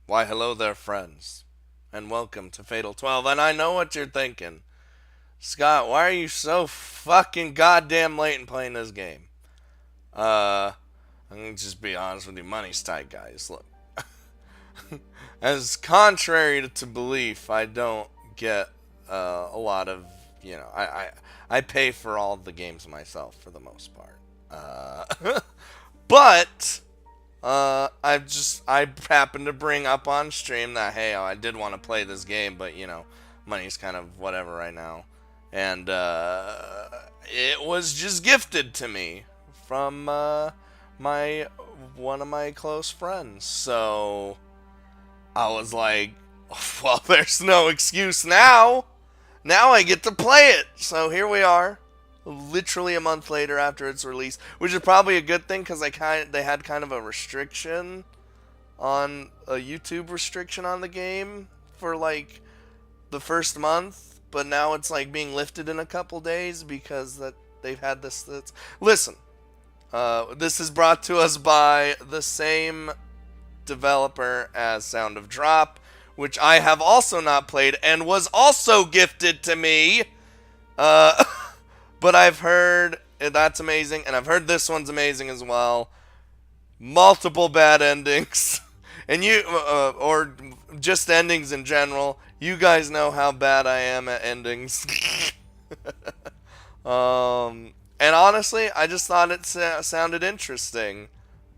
Why, hello there, friends, and welcome to Fatal 12. And I know what you're thinking. Scott, why are you so fucking goddamn late in playing this game? Uh, I'm gonna just be honest with you. Money's tight, guys. Look, as contrary to belief, I don't get a lot of, I pay for all the games myself for the most part. But I happened to bring up on stream that hey, I did want to play this game, but money's kind of whatever right now, and it was just gifted to me from my one of my close friends. So I was like, well, there's no excuse now. Now I get to play it. So here we are, literally a month later after its release, which is probably a good thing because they had kind of a restriction on a YouTube restriction on the game for like the first month, but now it's like being lifted in a couple days because that they've had this. Listen, this is brought to us by the same developer as Sound of Drop, which I have also not played and was also gifted to me. Uh, but I've heard that's amazing, and I've heard this one's amazing as well. Multiple bad endings, and or just endings in general. You guys know how bad I am at endings. And honestly, I just thought it sounded interesting.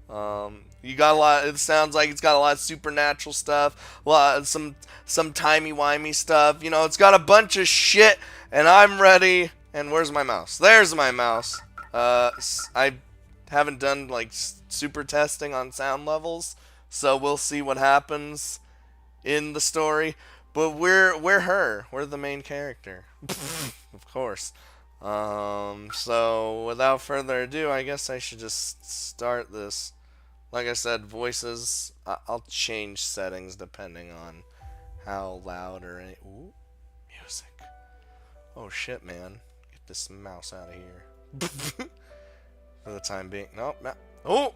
You got a lot. It sounds like it's got a lot of supernatural stuff, a lot some timey wimey stuff. It's got a bunch of shit, and I'm ready. And where's my mouse? There's my mouse. I haven't done like super testing on sound levels, so we'll see what happens in the story. But we're her. We're the main character, of course. So without further ado, I guess I should just start this. Like I said, voices. I'll change settings depending on how loud or any. Ooh, music. Oh shit, man! Get this mouse out of here. For the time being. Nope. Oh.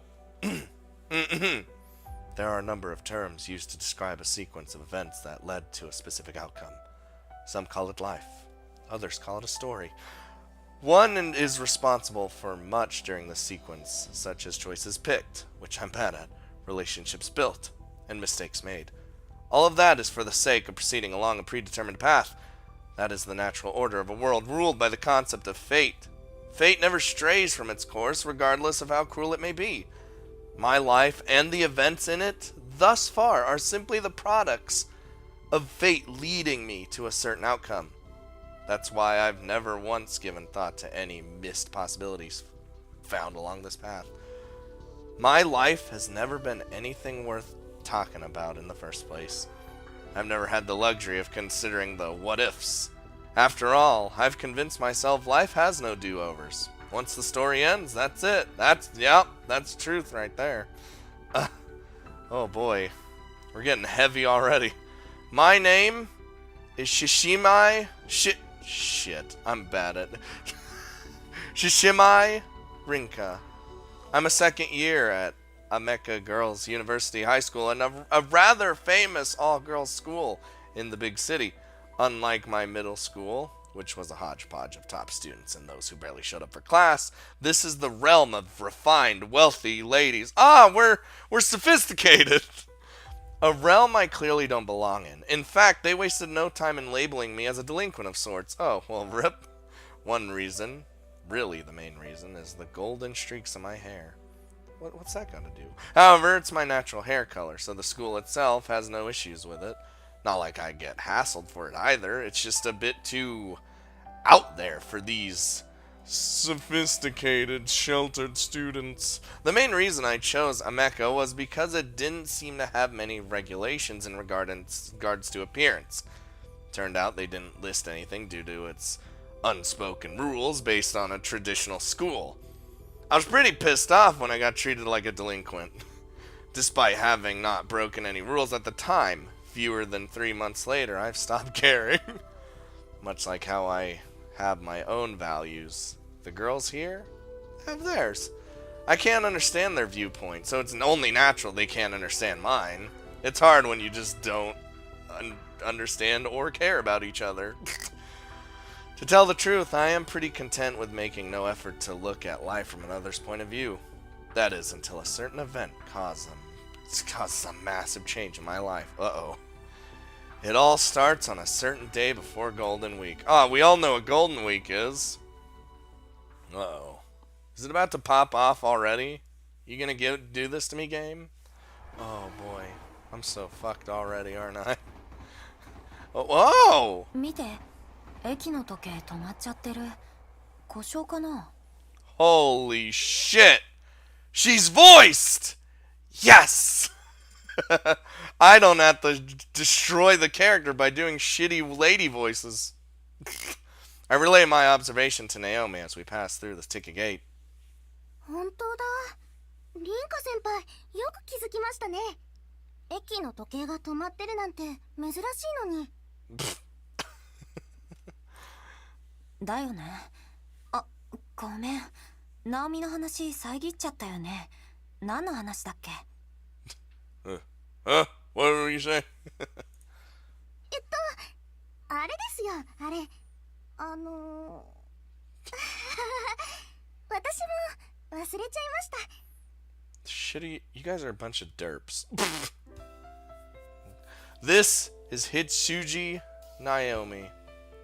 There are a number of terms used to describe a sequence of events that led to a specific outcome. Some call it life. Others call it a story. One is responsible for much during this sequence, such as choices picked, which I'm bad at, relationships built, and mistakes made. All of that is for the sake of proceeding along a predetermined path. That is the natural order of a world ruled by the concept of fate. Fate never strays from its course, regardless of how cruel it may be. My life and the events in it, thus far, are simply the products of fate leading me to a certain outcome. That's why I've never once given thought to any missed possibilities found along this path. My life has never been anything worth talking about in the first place. I've never had the luxury of considering the what-ifs. After all, I've convinced myself life has no do-overs. Once the story ends, that's it. That's truth right there. Oh boy, we're getting heavy already. My name is Shishimai Shit, I'm bad at Shishimai Rinka. I'm a second year at Ameka Girls University High School, and a rather famous all-girls school in the big city. Unlike my middle school, which was a hodgepodge of top students and those who barely showed up for class, this is the realm of refined, wealthy ladies. We're sophisticated. A realm I clearly don't belong in. In fact, they wasted no time in labeling me as a delinquent of sorts. Oh, well, rip. One reason, really the main reason, is the golden streaks in my hair. What's that got to do? However, it's my natural hair color, so the school itself has no issues with it. Not like I get hassled for it either. It's just a bit too out there for these sophisticated, sheltered students. The main reason I chose Ameka was because it didn't seem to have many regulations in regards to appearance. Turned out they didn't list anything due to its unspoken rules based on a traditional school. I was pretty pissed off when I got treated like a delinquent, despite having not broken any rules at the time. Fewer than 3 months later, I've stopped caring. Much like how I have my own values. The girls here have theirs. I can't understand their viewpoint, so it's only natural they can't understand mine. It's hard when you just don't understand or care about each other. To tell the truth, I am pretty content with making no effort to look at life from another's point of view. That is, until a certain event causes a massive change in my life. Uh-oh. It all starts on a certain day before Golden Week. Oh, we all know what Golden Week is. Uh-oh. Is it about to pop off already? You gonna do this to me, game? Oh, boy. I'm so fucked already, aren't I? Oh, whoa! 見て、駅の時計止まっちゃってる。故障かな? Holy shit! She's voiced! Yes! I don't have to destroy the character by doing shitty lady voices. I relay my observation to Naomi as we pass through the ticket gate. 本当だ。凛花先輩、よく気づきましたね。駅の時計が止まってるなんて珍しいのに。だよね。あ、ごめん。ナオミの話遮っちゃったよね。何の話だっけ? What were you saying? あれですよ、あれ。私も忘れちゃいました。Shitty, you guys are a bunch of derps. This is Hitsuji Naomi,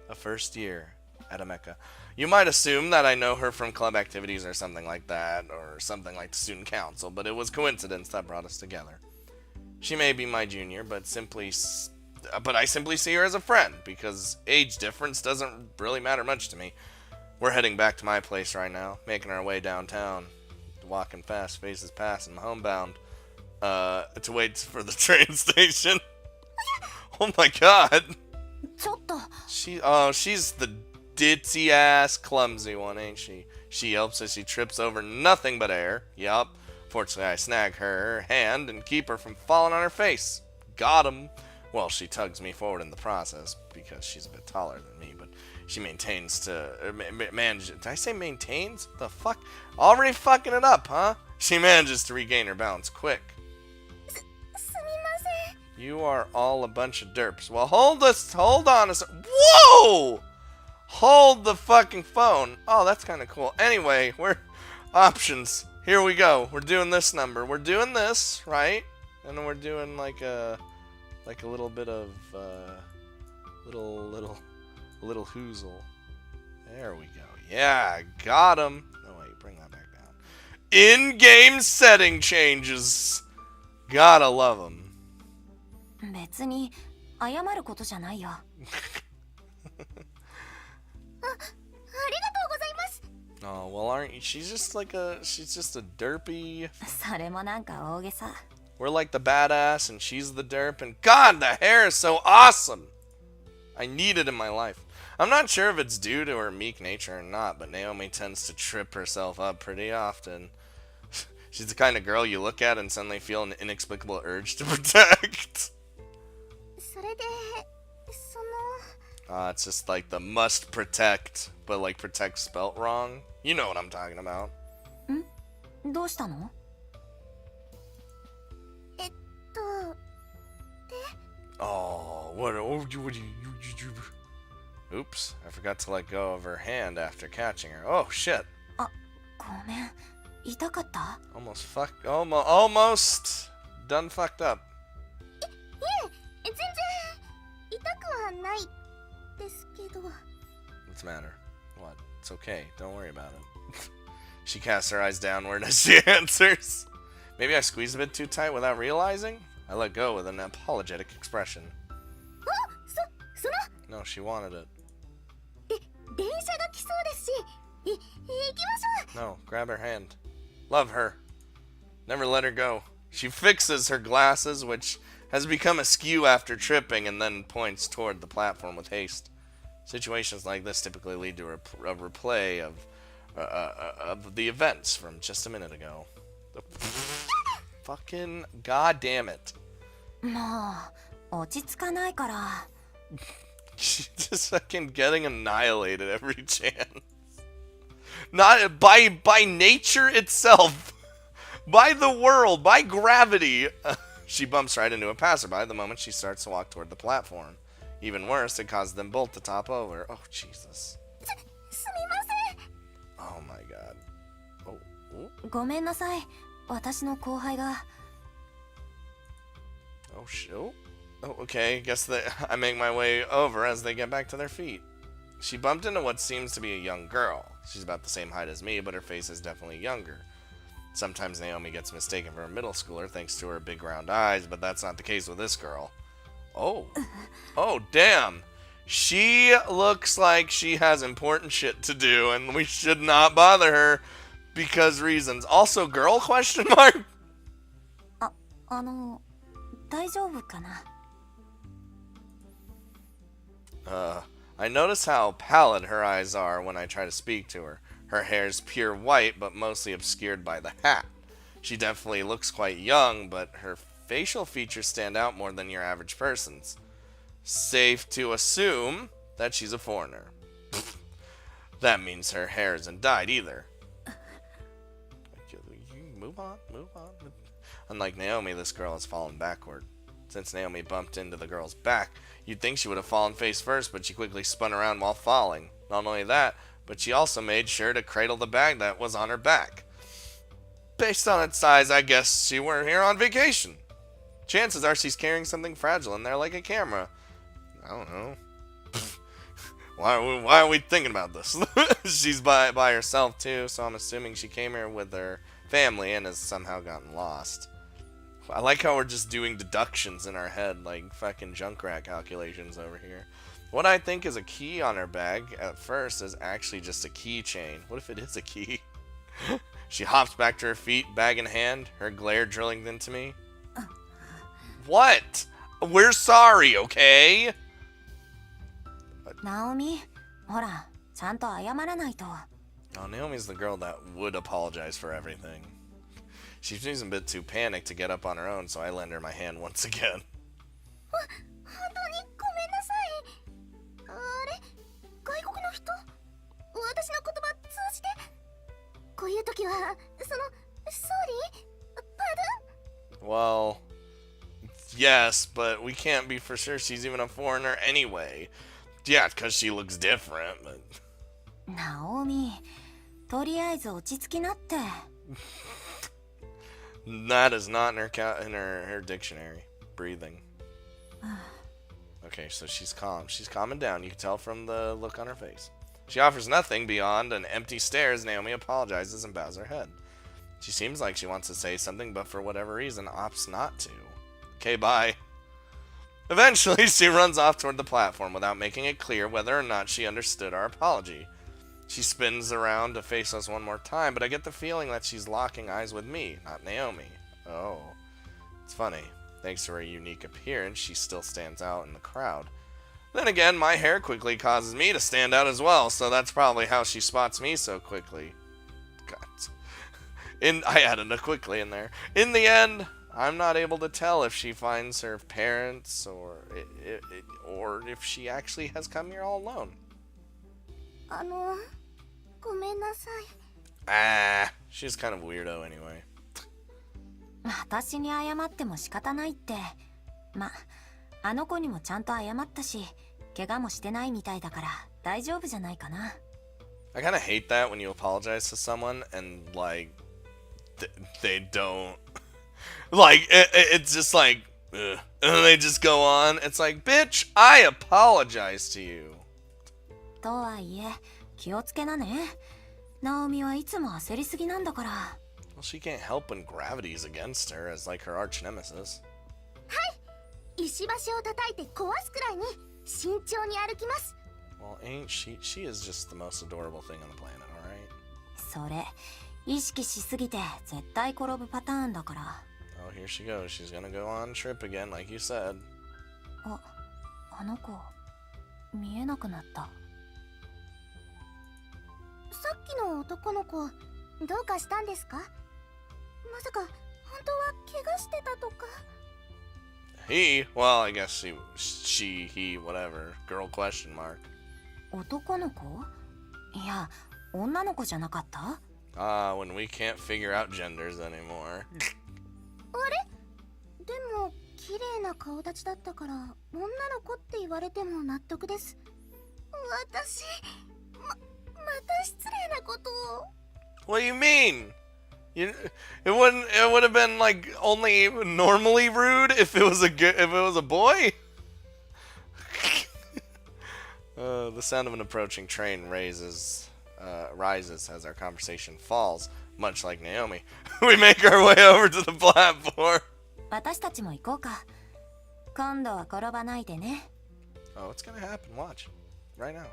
a first year at Ameka. You might assume that I know her from club activities or something like that, or something like the student council, but it was coincidence that brought us together. She may be my junior, but I simply see her as a friend, because age difference doesn't really matter much to me. We're heading back to my place right now, making our way downtown, walking fast, faces past, and homebound, to wait for the train station. Oh my god! ちょっと。 She's the ditzy ass clumsy one, ain't she? She helps as she trips over nothing but air. Yup. Fortunately, I snag her hand and keep her from falling on her face. Got him. Well, she tugs me forward in the process because she's a bit taller than me, but she maintains to manage. Did I say maintains? The fuck? Already fucking it up, huh? She manages to regain her balance quick. すみません。 You are all a bunch of derps. Well, hold on a second. Whoa! Hold the fucking phone. Oh, that's kind of cool. Anyway, we're options. Here we go. We're doing this number. We're doing this, right? And then we're doing like a little bit of little hoozle. There we go. Yeah, got him. Oh wait, bring that back down. In-game setting changes. Gotta love them. 別に謝ることじゃないよ。ありがとうございます。 Oh, well, aren't you? She's just a derpy. それもなんか大げさ。 We're like the badass and she's the derp, and God, the hair is so awesome! I need it in my life. I'm not sure if it's due to her meek nature or not, but Naomi tends to trip herself up pretty often. She's the kind of girl you look at and suddenly feel an inexplicable urge to protect. それで、It's just like the must protect, but like protect spelt wrong. You know what I'm talking about. どうしたの? Oh, what? Oops, I forgot to let go of her hand after catching her. Oh shit. あ、ごめん。痛かった? Almost done fucked up. 全然痛くはないですけど。 What's the matter? What? It's okay. Don't worry about it. She casts her eyes downward as she answers. Maybe I squeezed a bit too tight without realizing? I let go with an apologetic expression. その No, she wanted it. 電車が来そうですし、行きましょう。 No, grab her hand. Love her. Never let her go. She fixes her glasses, which has become askew after tripping, and then points toward the platform with haste. Situations like this typically lead to a replay of the events from just a minute ago. Fucking goddamn it. もう落ち着かないから。 She's just fucking getting annihilated every chance. Not by nature itself, by the world, by gravity. She bumps right into a passerby the moment she starts to walk toward the platform. Even worse, it causes them both to topple over. Oh, Jesus. すみません。 Oh my god. Oh, oh, ごめんなさい。私の後輩が。 oh, oh. Oh, okay. Guess that I make my way over as they get back to their feet. She bumped into what seems to be a young girl. She's about the same height as me, but her face is definitely younger. Sometimes Naomi gets mistaken for a middle schooler thanks to her big round eyes, but that's not the case with this girl. Oh. Oh, damn. She looks like she has important shit to do, and we should not bother her because reasons. Also, girl, question mark? 大丈夫かな。 I notice how pallid her eyes are when I try to speak to her. Her hair's pure white, but mostly obscured by the hat. She definitely looks quite young, but her facial features stand out more than your average person's. Safe to assume that she's a foreigner. That means her hair isn't dyed either. Move on, move on. Unlike Naomi, this girl has fallen backward. Since Naomi bumped into the girl's back, you'd think she would have fallen face first, but she quickly spun around while falling. Not only that, but she also made sure to cradle the bag that was on her back. Based on its size, I guess she weren't here on vacation. Chances are she's carrying something fragile in there like a camera. I don't know. Why are we thinking about this? She's by herself too, so I'm assuming she came here with her family and has somehow gotten lost. I like how we're just doing deductions in our head, like fucking Junkrat calculations over here. What I think is a key on her bag at first is actually just a keychain. What if it is a key? She hops back to her feet, bag in hand, her glare drilling into me. What? We're sorry, okay? ナオミ、ほら、ちゃんと謝らないと。 Oh, Naomi's the girl that would apologize for everything. She seems a bit too panicked to get up on her own, so I lend her my hand once again. 本当にごめんなさい。あれ、外国の人、私の言葉通じて。こういう時は、sorry? Pardon? Well, yes, but we can't be for sure she's even a foreigner anyway. Yeah, because she looks different, but... ナオミ、とりあえず落ち着きなって。 That is not in her dictionary. Breathing. Okay, so she's calm. She's calming down. You can tell from the look on her face. She offers nothing beyond an empty stare as Naomi apologizes and bows her head. She seems like she wants to say something, but for whatever reason opts not to. Okay, bye. Eventually, she runs off toward the platform without making it clear whether or not she understood our apology. She spins around to face us one more time, but I get the feeling that she's locking eyes with me, not Naomi. Oh. It's funny. Thanks to her unique appearance, she still stands out in the crowd. Then again, my hair quickly causes me to stand out as well, so that's probably how she spots me so quickly. God. I added a quickly in there. In the end, I'm not able to tell if she finds her parents or if she actually has come here all alone. ごめんなさい。 Ah, she's kind of weirdo anyway. 私に謝っても仕方ないって。ま、あの子にもちゃんと謝ったし、怪我もしてないみたいだから大丈夫じゃないかな。 I kind of hate that when you apologize to someone and like they don't like it's just like ugh, and they just go on. It's like, bitch, I apologize to you. とはいえ、気をつけなね。ナオミはいつも焦りすぎなんだから。 Well, she can't help when gravity is against her as like her arch nemesis. 石橋を叩いて壊すくらいに慎重に歩きます。 Well, ain't she is just the most adorable thing on the planet, alright? それ、意識しすぎて絶対転ぶパターンだから。 Oh, here she goes. She's gonna go on trip again, like you said. あの子、見えなくなった。 さっきの男の子、どうかしたんですか？まさか本当は怪我してたとか。 Well, I guess she, he, whatever. Girl question mark. 男の子？いや、女の子じゃなかった？ Ah, when we can't figure out genders anymore. あれ？でも綺麗な顔立ちだったから女の子って言われても納得です。私また失礼なことを。 What do you mean? It would have been like only normally rude if it was a boy. The sound of an approaching train rises as our conversation falls, much like Naomi. We make our way over to the platform. 私たちも行こうか。今度は転ばないでね。 Oh, what's gonna happen? Watch. Right now.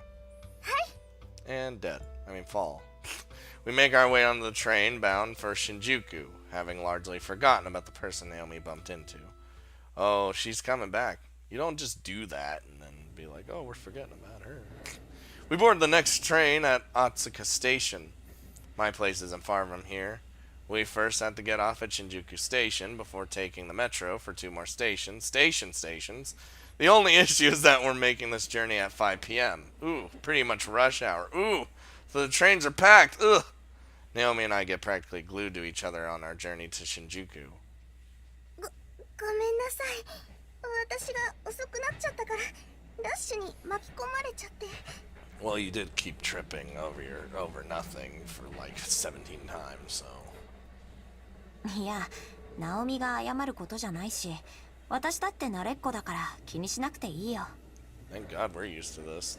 And dead. Fall. We make our way onto the train bound for Shinjuku, having largely forgotten about the person Naomi bumped into. Oh, she's coming back. You don't just do that and then be like, oh, we're forgetting about her. We board the next train at Otsuka Station. My place isn't far from here. We first have to get off at Shinjuku Station before taking the metro for 2 more stations. Stations. The only issue is that we're making this journey at 5 p.m. Ooh, pretty much rush hour. Ooh, so the trains are packed. Ugh. Naomi and I get practically glued to each other on our journey to Shinjuku. ごめんなさい。私が遅くなっちゃったからラッシュに巻き込まれちゃって。 Well, you did keep tripping over nothing for like 17 times, so. いや、ナオミが謝ることじゃないし、私だって慣れっこだから気にしなくていいよ。 Thank God we're used to this.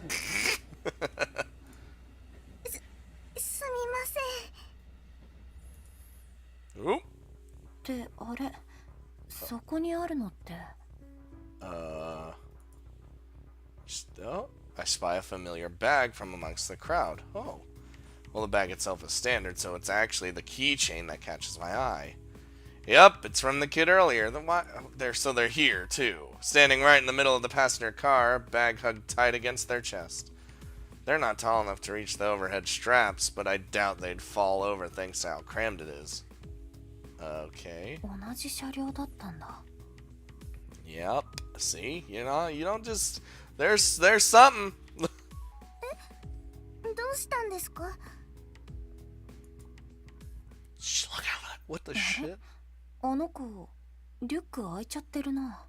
すみません。 Ooh. ってあれ、そこにあるのって。Oh, I spy a familiar bag from amongst the crowd. Oh. Well, the bag itself is standard, so it's actually the keychain that catches my eye. Yep, it's from the kid earlier. They're here, too. Standing right in the middle of the passenger car, bag hugged tight against their chest. They're not tall enough to reach the overhead straps, but I doubt they'd fall over thanks to how crammed it is. Okay. 同じ車両だったんだ。 Yep. See? You don't just... There's something. どうしたんですか？ Shh, look out. What the shit? あの子、リュック開いちゃってるな。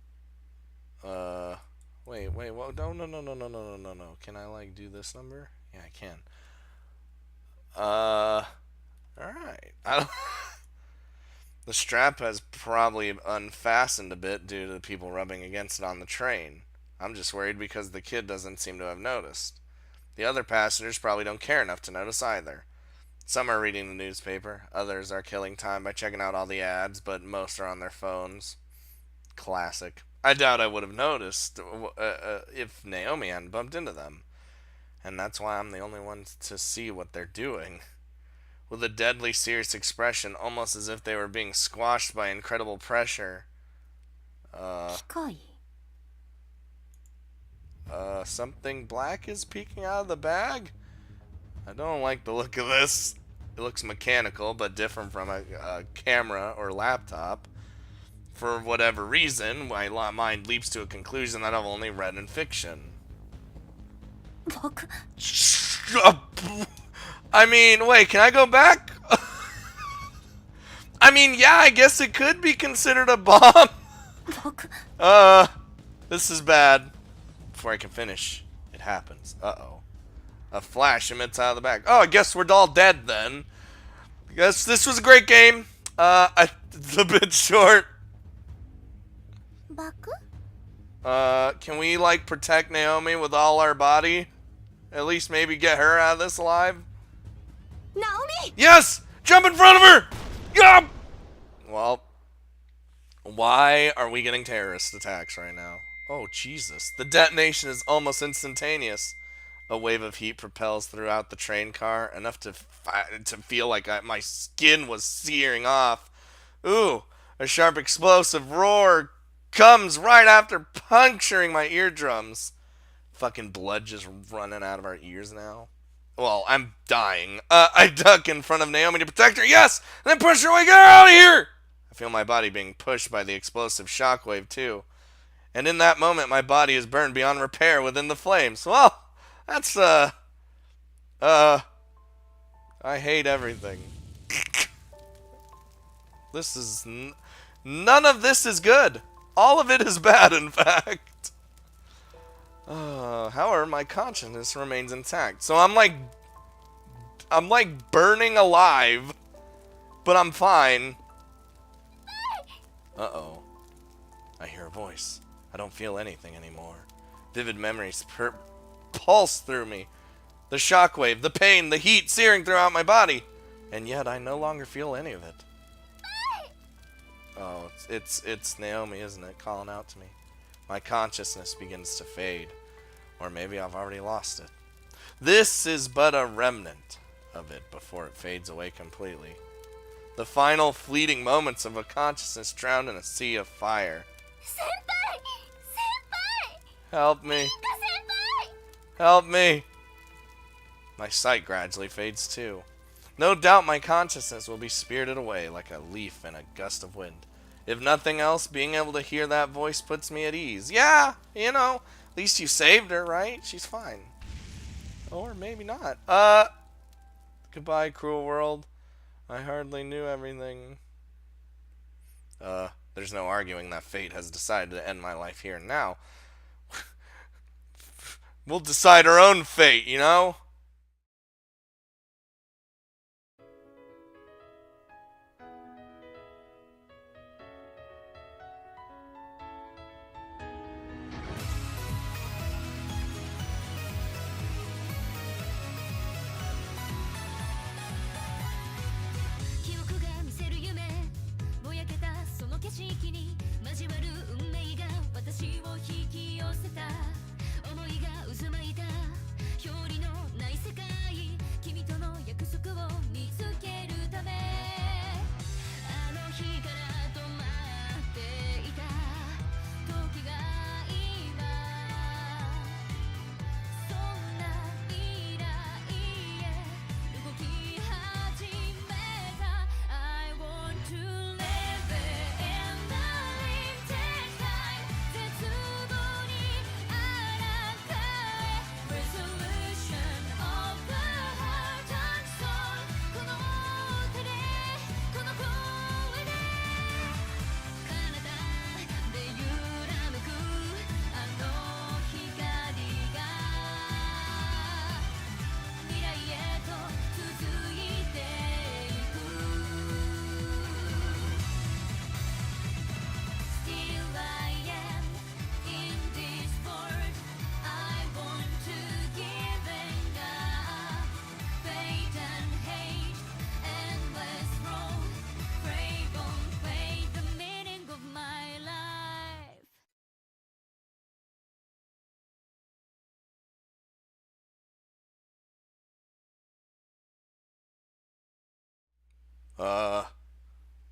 Wait, well, no. Can I, like, do this number? Yeah, I can. Alright. The strap has probably unfastened a bit due to the people rubbing against it on the train. I'm just worried because the kid doesn't seem to have noticed. The other passengers probably don't care enough to notice either. Some are reading the newspaper, others are killing time by checking out all the ads, but most are on their phones. Classic. I doubt I would have noticed if Naomi hadn't bumped into them. And that's why I'm the only one to see what they're doing. With a deadly serious expression, almost as if they were being squashed by incredible pressure. 機械？ Something black is peeking out of the bag? I don't like the look of this. It looks mechanical, but different from a camera or laptop. For whatever reason, my mind leaps to a conclusion that I've only read in fiction. 僕、 I mean, wait, can I go back? I mean, yeah, I guess it could be considered a bomb. 僕、 This is bad. Before I can finish, it happens. Uh-oh. A flash emits out of the bag. Oh, I guess we're all dead then. I guess this was a great game. It's a bit short. バク？ Can we, like, protect Naomi with all our body? At least maybe get her out of this alive? ナオミ！ Yes! Jump in front of her! Yeah! Well, why are we getting terrorist attacks right now? Oh, Jesus. The detonation is almost instantaneous. A wave of heat propels throughout the train car, enough to feel like my skin was searing off. Ooh, a sharp explosive roar comes right after puncturing my eardrums. Fucking blood just running out of our ears now. Well, I'm dying. I duck in front of Naomi to protect her. Yes! And then push her away. Get her out of here! I feel my body being pushed by the explosive shockwave, too. And in that moment, my body is burned beyond repair within the flames. Well, that's, I hate everything. This is None of this is good. All of it is bad, in fact. However, my consciousness remains intact. So I'm like burning alive, but I'm fine. Uh-oh. I hear a voice. I don't feel anything anymore. Vivid memories pulse through me. The shockwave, the pain, the heat searing throughout my body. And yet I no longer feel any of it. Oh, it's Naomi, isn't it, calling out to me. My consciousness begins to fade. Or maybe I've already lost it. This is but a remnant of it before it fades away completely. The final fleeting moments of a consciousness drowned in a sea of fire. Senpai! Senpai! Help me. Senpai! Help me. My sight gradually fades too. No doubt my consciousness will be spirited away like a leaf in a gust of wind. If nothing else, being able to hear that voice puts me at ease. Yeah, you know, at least you saved her, right? She's fine. Or maybe not. Goodbye, cruel world. I hardly knew everything. There's no arguing that fate has decided to end my life here and now. We'll decide our own fate, you know?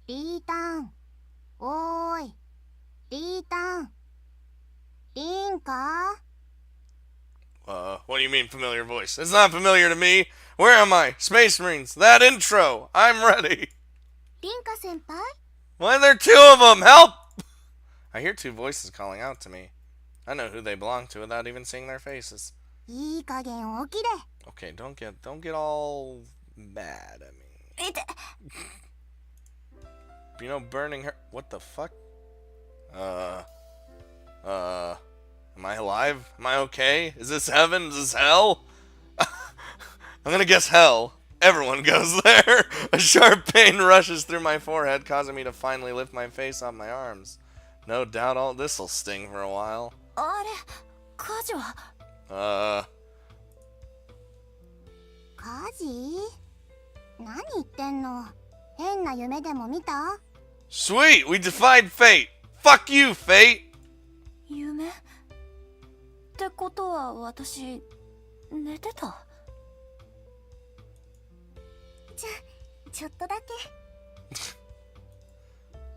リータン。おーい。リータン。リンか？ What do you mean familiar voice? It's not familiar to me. Where am I? Space Marines. That intro. I'm ready. リンカ先輩？ Why are there two of them? Help! I hear two voices calling out to me. I know who they belong to without even seeing their faces. いい加減起きれ。 Okay, don't get all mad at me. いて。 You know, burning her. What the fuck? Am I alive? Am I okay? Is this heaven? Is this hell? I'm gonna guess hell. Everyone goes there. A sharp pain rushes through my forehead, causing me to finally lift my face off my arms. No doubt all this'll sting for a while. あれ、火事は？火事？何言ってんの？変な夢でも見た？ Sweet, we defied fate. Fuck you, fate. 夢？ってことは私寝てた？ちょっとだけ。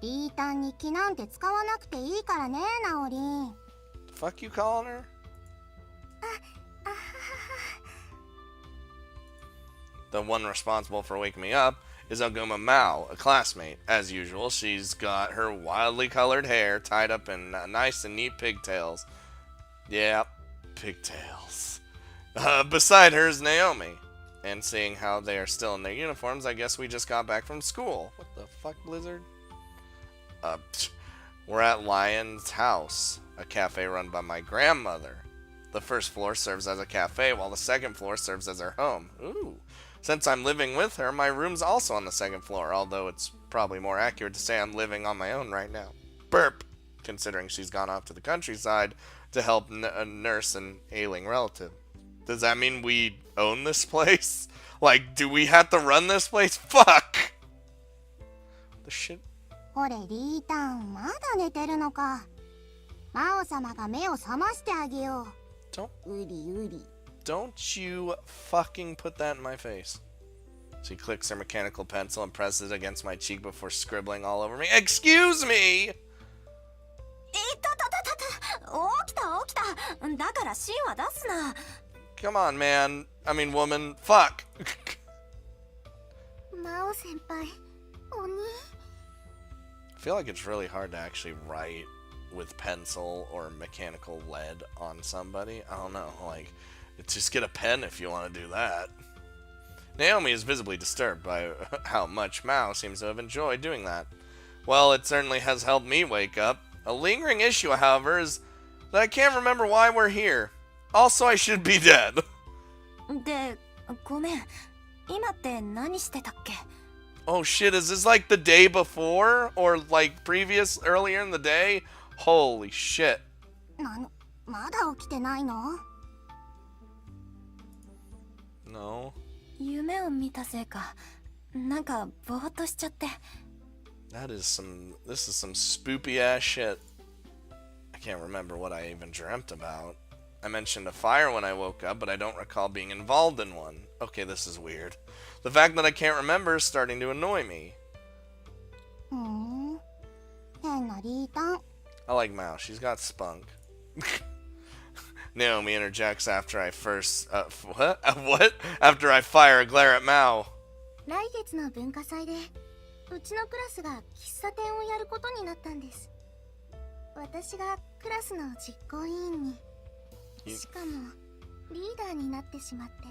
リータンに気なんて使わなくていいからね、ナオリン。Fuck you calling her? The one responsible for waking me up is Aguma Mao, a classmate. As usual, she's got her wildly colored hair tied up in nice and neat pigtails. Yeah, pigtails. Beside her is Naomi. And seeing how they are still in their uniforms, I guess we just got back from school. What the fuck, Blizzard? We're at Lion's House, a cafe run by my grandmother. The first floor serves as a cafe, while the second floor serves as her home. Ooh. Since I'm living with her, my room's also on the second floor, although it's probably more accurate to say I'm living on my own right now. Burp, considering she's gone off to the countryside to help nurse an ailing relative. Does that mean we own this place? Like, do we have to run this place? Fuck! The shit. ほれリータン、まだ寝てるのか。魔王様が目を覚ましてあげよう。Don't うりうり。Don't you fucking put that in my face. She clicks her mechanical pencil and presses it against my cheek before scribbling all over me. Excuse me! 起きただから芯は出すな。 Come on, man. I mean, woman. Fuck. 魔王先輩、鬼。I feel like it's really hard to actually write with pencil or mechanical lead on somebody. I don't know, like, just get a pen if you want to do that. Naomi is visibly disturbed by how much Mao seems to have enjoyed doing that. Well, it certainly has helped me wake up. A lingering issue, however, is that I can't remember why we're here. Also, I should be dead. で、ごめん。今って何してたっけ？ Oh shit, is this like the day before? Or like earlier in the day? Holy shit. まだ起きてないの？ No. 夢を見たせいか、なんかぼーっとしちゃって。This is some spoopy ass shit. I can't remember what I even dreamt about. I mentioned a fire when I woke up, but I don't recall being involved in one. Okay, this is weird. The fact that I can't remember is starting to annoy me. 変なリータン。 I like Mao. She's got spunk. Naomi interjects after I first... what? What? After I fire a glare at Mao. 来月の文化祭でうちのクラスが喫茶店をやることになったんです。私がクラスの実行委員に、しかもリーダーになってしまって。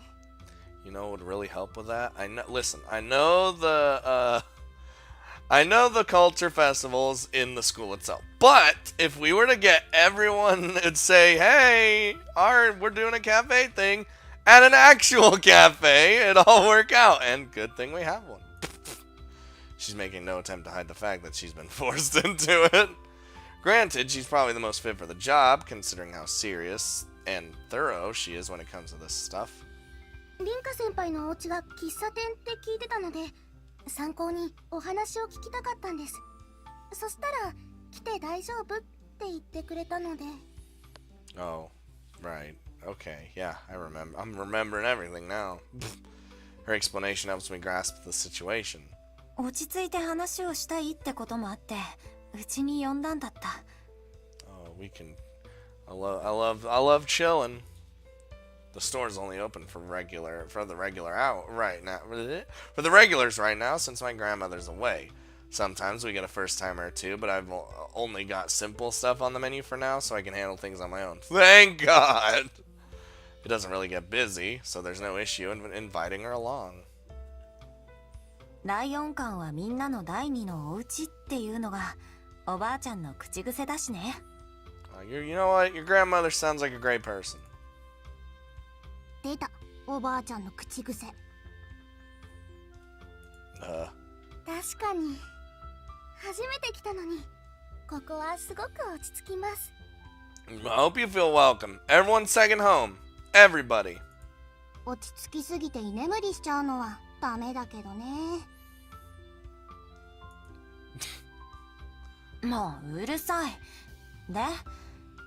You know what would really help with that? Listen, I know the culture festivals in the school itself. But if we were to get everyone and say, hey, we're doing a cafe thing at an actual cafe, it'd all work out. And good thing we have one. She's making no attempt to hide the fact that she's been forced into it. Granted, she's probably the most fit for the job, considering how serious and thorough she is when it comes to this stuff. リンカ先輩のお家が喫茶店って聞いてたので、参考にお話を聞きたかったんです。そしたら来て大丈夫って言ってくれたので。Oh, right. Okay, yeah, I remember. I'm remembering everything now. Her explanation helps me grasp the situation. 落ち着いて話をしたいってこともあって、うちに呼んだんだった。Oh, we can. I love chilling. The store's only open for the regular out right now. For the regulars right now, since my grandmother's away. Sometimes we get a first timer or two, but I've only got simple stuff on the menu for now, so I can handle things on my own. Thank God! It doesn't really get busy, so there's no issue in inviting her along. ライオン館はみんなの第二のお家っていうのがおばあちゃんの口癖だしね。You know what? Your grandmother sounds like a great person. 出た、おばあちゃんの口癖。確かに初めて来たのにここはすごく落ち着きます。 I hope you feel welcome. Everyone's second home. Everybody. 落ち着きすぎて居眠りしちゃうのはダメだけどね。もううるさい。で、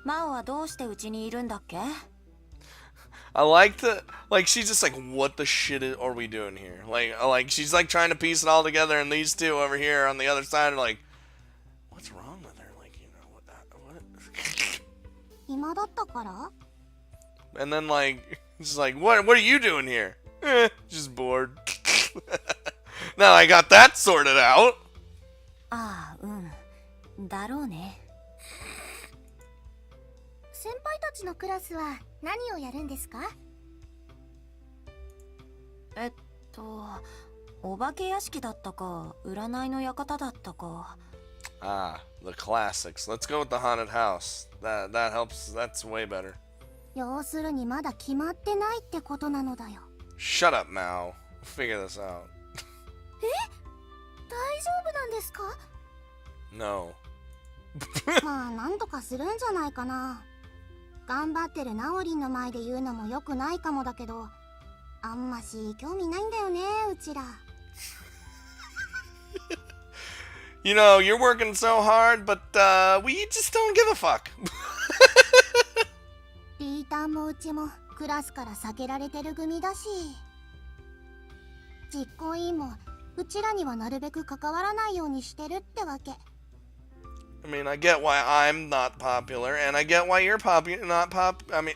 マオはどうしてうちにいるんだっけ？ I like she's just like, what the shit are we doing here? Like she's like trying to piece it all together, and these two over here on the other side are like, what's wrong with her? Like, you know, what? 暇だったから？ And then like, she's like, what are you doing here? Just bored. Now I got that sorted out. ああ、うん。だろうね。先輩たちのクラスは何をやるんですか？お化け屋敷だったか、占いの館だったか。Ah, the classics. Let's go with the haunted house. That helps. That's way better. 要するにまだ決まってないってことなのだよ。 Shut up, Mao. Figure this out. 大丈夫なんですか？ No. まあなんとかするんじゃないかな。頑張ってるナオリンの前で言うのも良くないかもだけど、あんまし興味ないんだよね、うちら。You know, you're working so hard, but we just don't give a fuck. ピーターもうちもクラスから避けられてる組だし、実行委員もうちらにはなるべく関わらないようにしてるってわけ。 I mean, I get why I'm not popular, and I get why you're not I mean,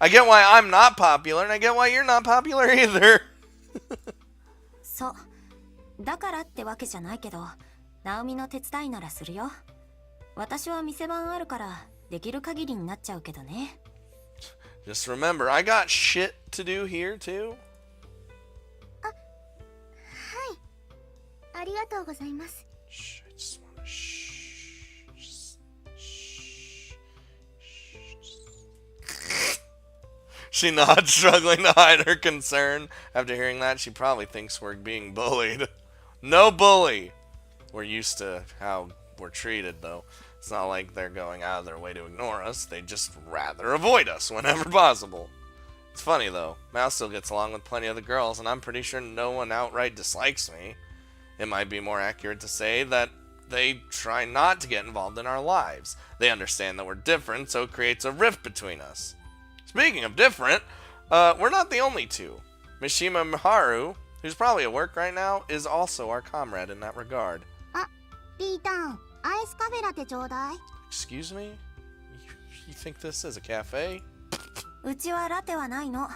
I get why I'm not popular, and I get why you're not popular either. そうだからってわけじゃないけど、ナオミの手伝いならするよ。私は店番あるからできる限りになっちゃうけどね。 Just remember, I got shit to do here, too. はい、ありがとうございます。 Shh, I just wanna shh. Shh. She nods, struggling to hide her concern. After hearing that, she probably thinks we're being bullied. No bully! We're used to how we're treated, though. It's not like they're going out of their way to ignore us. They just rather avoid us whenever possible. It's funny, though. Mal still gets along with plenty of the girls, and I'm pretty sure no one outright dislikes me. It might be more accurate to say that they try not to get involved in our lives. They understand that we're different, so it creates a rift between us. Speaking of different, we're not the only two. Mishima Miharu, who's probably at work right now, is also our comrade in that regard. あ、ピーター、アイスカフェラテちょうだい。 Excuse me? You think this is a cafe? うちはラテはないの。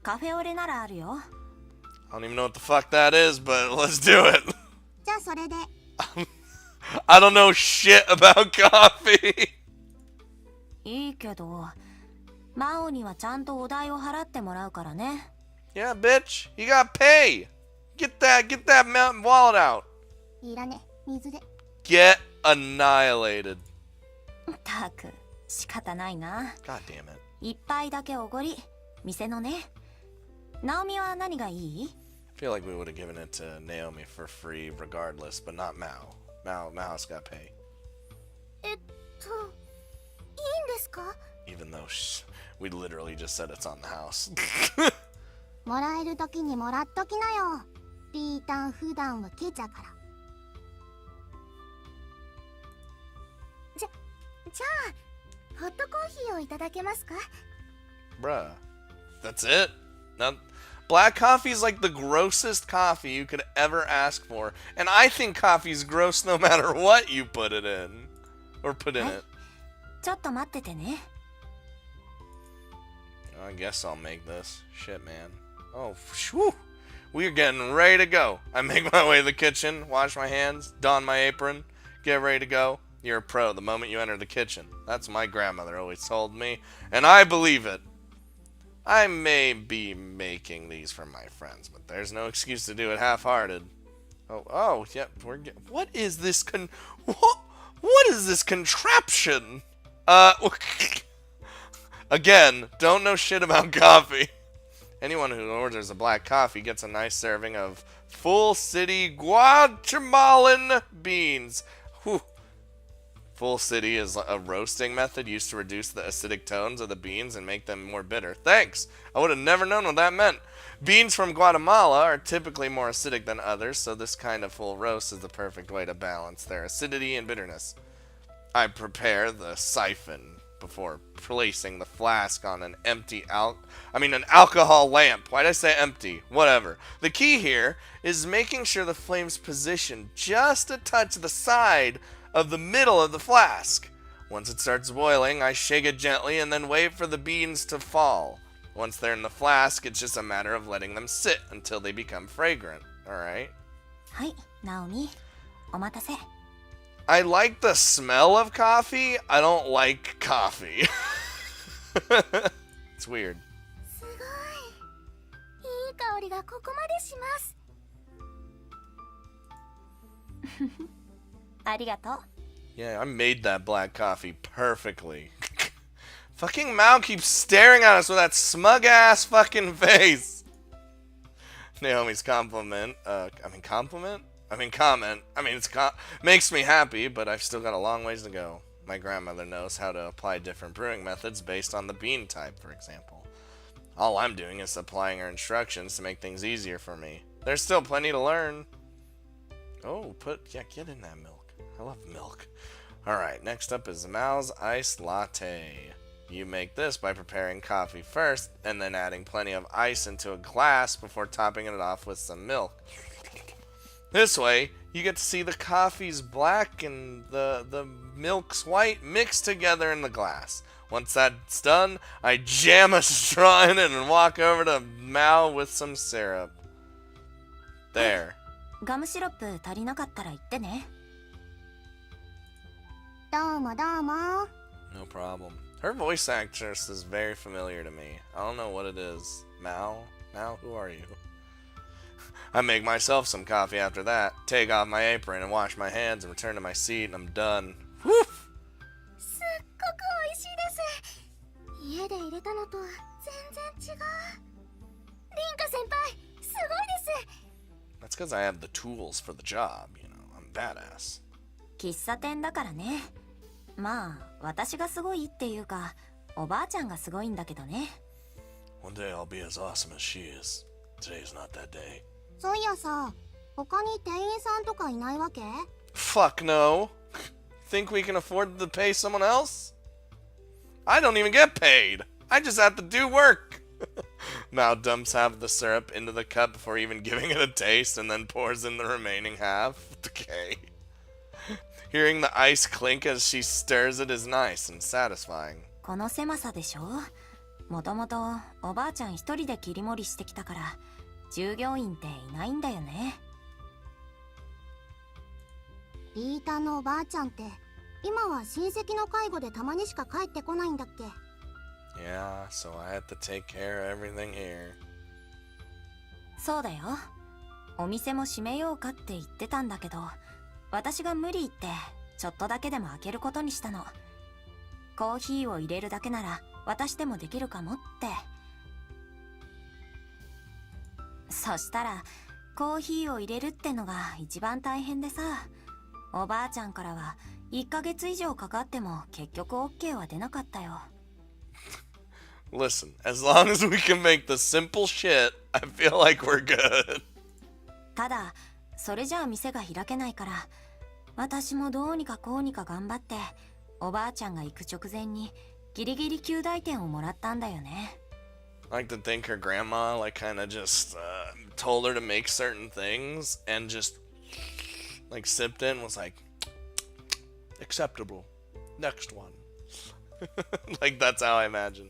カフェオレならあるよ。 I don't even know what the fuck that is, but let's do it. じゃあそれで。 I don't know shit about coffee. いいけど、マオにはちゃんとお代を払ってもらうからね。 Yeah, bitch. You gotta pay. Get that wallet out. いらね、水で。 Get annihilated. たく、仕方ないな。 God damn it. 一杯だけおごり、店のね。ナオミは何がいい？ I feel like we would have given it to Naomi for free regardless, but not Mao. Mao's got to pay. いいんですか？ Even though we literally just said it's on the house. もらえるときにもらっときなよ。ピータン普段はケチャから。じゃあホットコーヒーをいただけますか？ Bruh. That's it? Now, black coffee is like the grossest coffee you could ever ask for. And I think coffee's gross no matter what you put it in. Or put in it. ちょっと待っててね。 I guess I'll make this. Shit, man. Oh, whew. We're getting ready to go. I make my way to the kitchen, wash my hands, don my apron, get ready to go. You're a pro the moment you enter the kitchen. That's what my grandmother always told me, and I believe it. I may be making these for my friends, but there's no excuse to do it half-hearted. Oh, yeah, what is this what is this contraption? Again, don't know shit about coffee. Anyone who orders a black coffee gets a nice serving of Full City Guatemalan beans. Whew. Full City is a roasting method used to reduce the acidic tones of the beans and make them more bitter. Thanks! I would have never known what that meant. Beans from Guatemala are typically more acidic than others, so this kind of full roast is the perfect way to balance their acidity and bitterness. I prepare the siphon before placing the flask on an an alcohol lamp. Why'd I say empty? Whatever. The key here is making sure the flame's positioned just a touch to the side of the middle of the flask. Once it starts boiling, I shake it gently and then wait for the beans to fall. Once they're in the flask, it's just a matter of letting them sit until they become fragrant. Alright? はい、ナオミ、お待たせ。 I like the smell of coffee. I don't like coffee. It's weird. すごい。いい香りがここまでします。ありがとう。 Yeah, I made that black coffee perfectly. Fucking Mao keeps staring at us with that smug ass fucking face. Naomi's compliment. Compliment? Comment. Makes me happy, but I've still got a long ways to go. My grandmother knows how to apply different brewing methods based on the bean type, for example. All I'm doing is applying her instructions to make things easier for me. There's still plenty to learn. Oh, get in that milk. I love milk. Alright, next up is Mao's Iced Latte. You make this by preparing coffee first, and then adding plenty of ice into a glass before topping it off with some milk. This way, you get to see the coffee's black and the milk's white mixed together in the glass. Once that's done, I jam a straw in it and walk over to Mao with some syrup. There. ガムシロップ足りなかったら言ってね。どうもどうも。 No problem. Her voice actress is very familiar to me. I don't know what it is. Mao? Mao, who are you? I make myself some coffee after that, take off my apron and wash my hands and return to my seat, and I'm done. Woo! すっごく美味しいです。家で入れたのとは全然違う。リンカ先輩、すごいです。 That's because I have the tools for the job, you know. I'm badass. 喫茶店だからね。まあ私がすごいっていうか、おばあちゃんがすごいんだけどね。 One day I'll be as awesome as she is. Today's not that day. そういやさ、他に店員さんとかいないわけ？ Fuck no. Think we can afford to pay someone else? I don't even get paid. I just have to do work. Mao dumps half of the syrup into the cup before even giving it a taste and then pours in the remaining half. Okay. Hearing the ice clink as she stirs it is nice and satisfying. この狭さでしょ。もともとおばあちゃん一人で切り盛りしてきたから、従業員っていないんだよね。リータのおばあちゃんって今は親戚の介護でたまにしか帰ってこないんだっけ？ Yeah, so I had to take care of everything here. そうだよ。お店も閉めようかって言ってたんだけど、私が無理言ってちょっとだけでも開けることにしたの。コーヒーを入れるだけなら私でもできるかもって。そしたらコーヒーを入れるってのが一番大変でさ、おばあちゃんからは1ヶ月以上かかっても結局 OK は出なかったよ。Listen, as long as we can make the simple shit, I feel like we're good. ただそれじゃあ店が開けないから、私もどうにかこうにか頑張っておばあちゃんが行く直前にギリギリ及第点をもらったんだよね。I like to think her grandma kind of just told her to make certain things and just sipped it and was like, acceptable. Next one. That's how I imagine.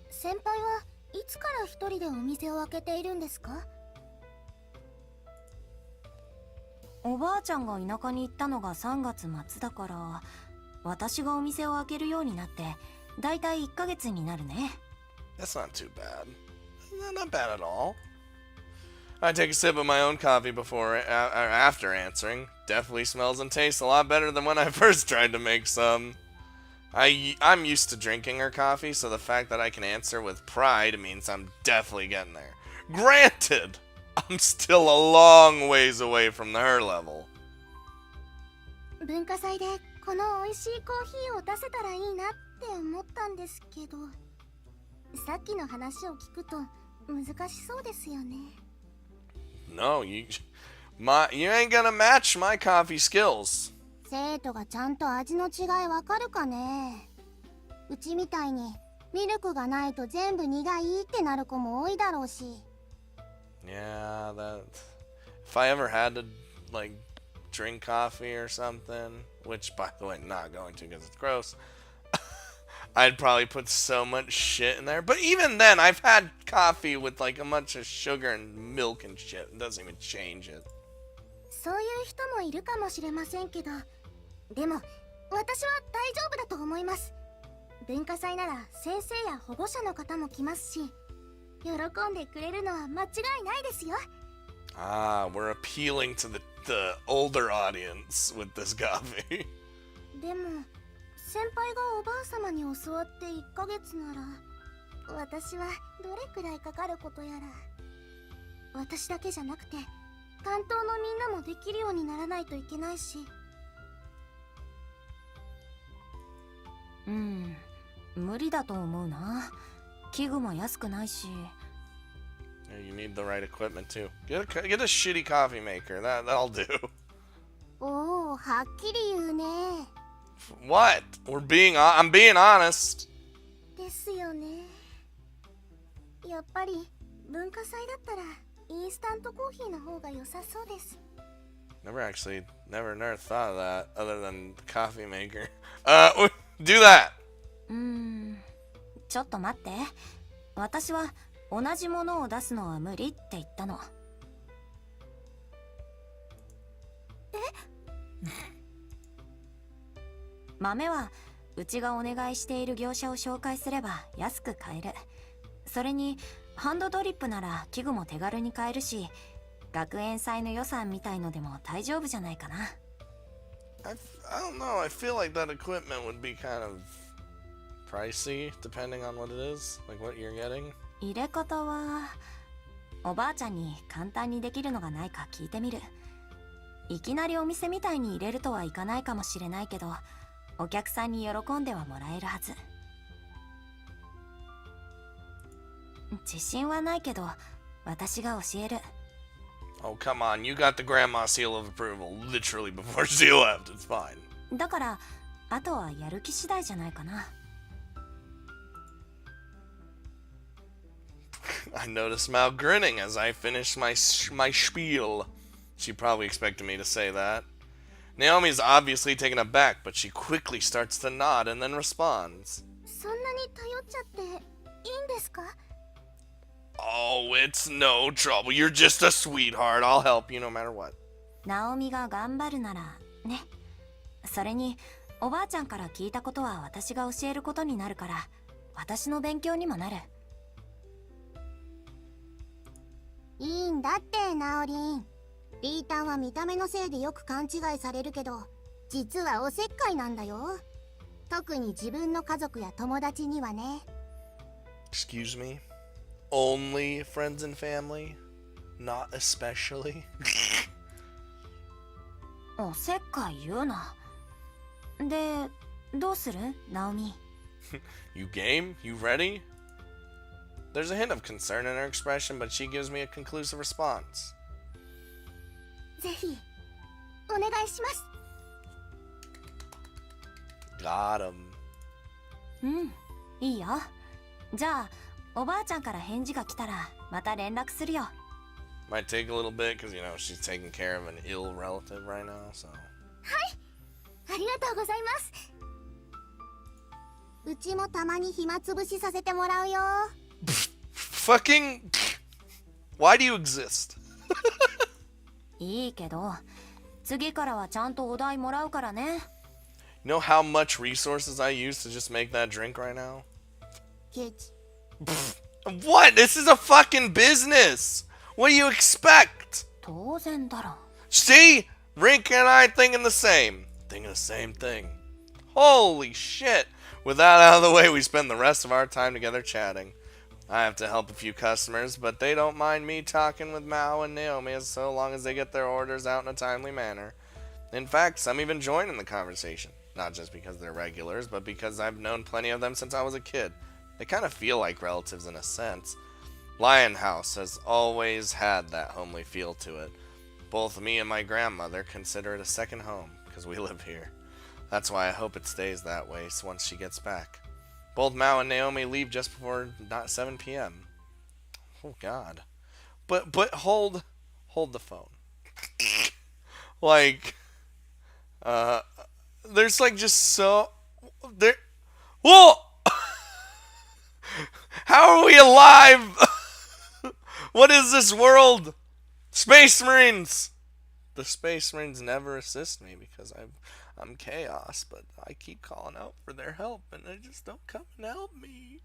先輩はいつから一人でお店を開けているんですか？おばあちゃんが田舎に行ったのが3月末だから、私がお店を開けるようになってだいたい1ヶ月になるね。 That's not too bad. Not bad at all. I take a sip of my own coffee before or after answering. Definitely smells and tastes a lot better than when I first tried to make some. I'm used to drinking her coffee, so the fact that I can answer with pride means I'm definitely getting there. Granted, I'm still a long ways away from her level. 文化祭でこの美味しいコーヒーを出せたらいいなって思ったんですけど、さっきの話を聞くと難しそうですよね。No, you ain't gonna match my coffee skills. 生徒がちゃんと味の違いわかるかね。うちみたいにミルクがないと全部苦いってなる子も多いだろうし。Yeah, if I ever had to drink coffee or something, which by the way not going to because it's gross, I'd probably put so much shit in there. But even then, I've had coffee with a bunch of sugar and milk and shit. It doesn't even change it. そういう人もいるかもしれませんけど、でも私は大丈夫だと思います。文化祭なら先生や保護者の方も来ますし、喜んでくれるのは間違いないですよ。Ah, we're appealing to the the older audience with this coffee. でも先輩がおばあ様に教わって1ヶ月なら私はどれくらいかかることやら。私だけじゃなくて担当のみんなもできるようにならないといけないし。無理だと思うな。器具も安くないし。You need the right equipment too. Get a shitty coffee maker. That'll do. おお、はっきり言うね。What? I'm being honest. ですよね。やっぱり文化祭だったらインスタントコーヒーの方が良さそうです。Never thought of that other than the coffee maker. Do that. ちょっと待って。私は同じものを出すのは無理って言ったの。豆はうちがお願いしている業者を紹介すれば安く買える。それにハンドドリップなら器具も手軽に買えるし、学園祭の予算みたいのでも大丈夫じゃないかな。I don't know. I feel like that equipment would be kind of pricey depending on what it is, like what you're getting. 入れ方はおばあちゃんに簡単にできるのがないか聞いてみる。いきなりお店みたいに入れるとはいかないかもしれないけど、お客さんに喜んではもらえるはず。自信はないけど私が教える。Oh, come on. You got the grandma seal of approval literally before she left. It's fine. だからあとはやる気次第じゃないかな。I noticed Mal grinning as I finished my spiel. She probably expected me to say that. Naomi's obviously taken aback, but she quickly starts to nod and then responds. そんなに頼っちゃっていいんですか？ Oh, it's no trouble. You're just a sweetheart. I'll help you no matter what. ナオミが頑張るならね。それにおばあちゃんから聞いたことは私が教えることになるから、私の勉強にもなる。いいんだってナオリン。リータンは見た目のせいでよく勘違いされるけど、実はおせっかいなんだよ。特に自分の家族や友達にはね。Excuse me? Only friends and family? Not especially? おせっかい言うな。で、どうするナオミ。You game? You ready? There's a hint of concern in her expression, but she gives me a conclusive response. ぜひお願いします。Got him. いいよ。じゃあおばあちゃんから返事が来たらまた連絡するよ。Might take a little bit because, she's taking care of an ill relative right now, so. はい、ありがとうございます。うちもたまに暇つぶしさせてもらうよ。Fucking. Why do you exist? いいけど、次からはちゃんとお題もらうからね。You know how much resources I use to just make that drink right now? ケチ。What? This is a fucking business! What do you expect? 当然だろ。See? Rink and I thinking the same. Thinking the same thing. Holy shit! With that out of the way, we spend the rest of our time together chatting. I have to help a few customers, but they don't mind me talking with Mao and Naomi so long as they get their orders out in a timely manner. In fact, some even join in the conversation. Not just because they're regulars, but because I've known plenty of them since I was a kid. They kind of feel like relatives in a sense. Lion House has always had that homely feel to it. Both me and my grandmother consider it a second home, because we live here. That's why I hope it stays that way once she gets back. Both Mao and Naomi leave just before 7 p.m. Oh God. But hold the phone. Like, there's like just so there. Whoa! How are we alive? What is this world? Space Marines. The Space Marines never assist me because I'm chaos, but I keep calling out for their help and they just don't come and help me.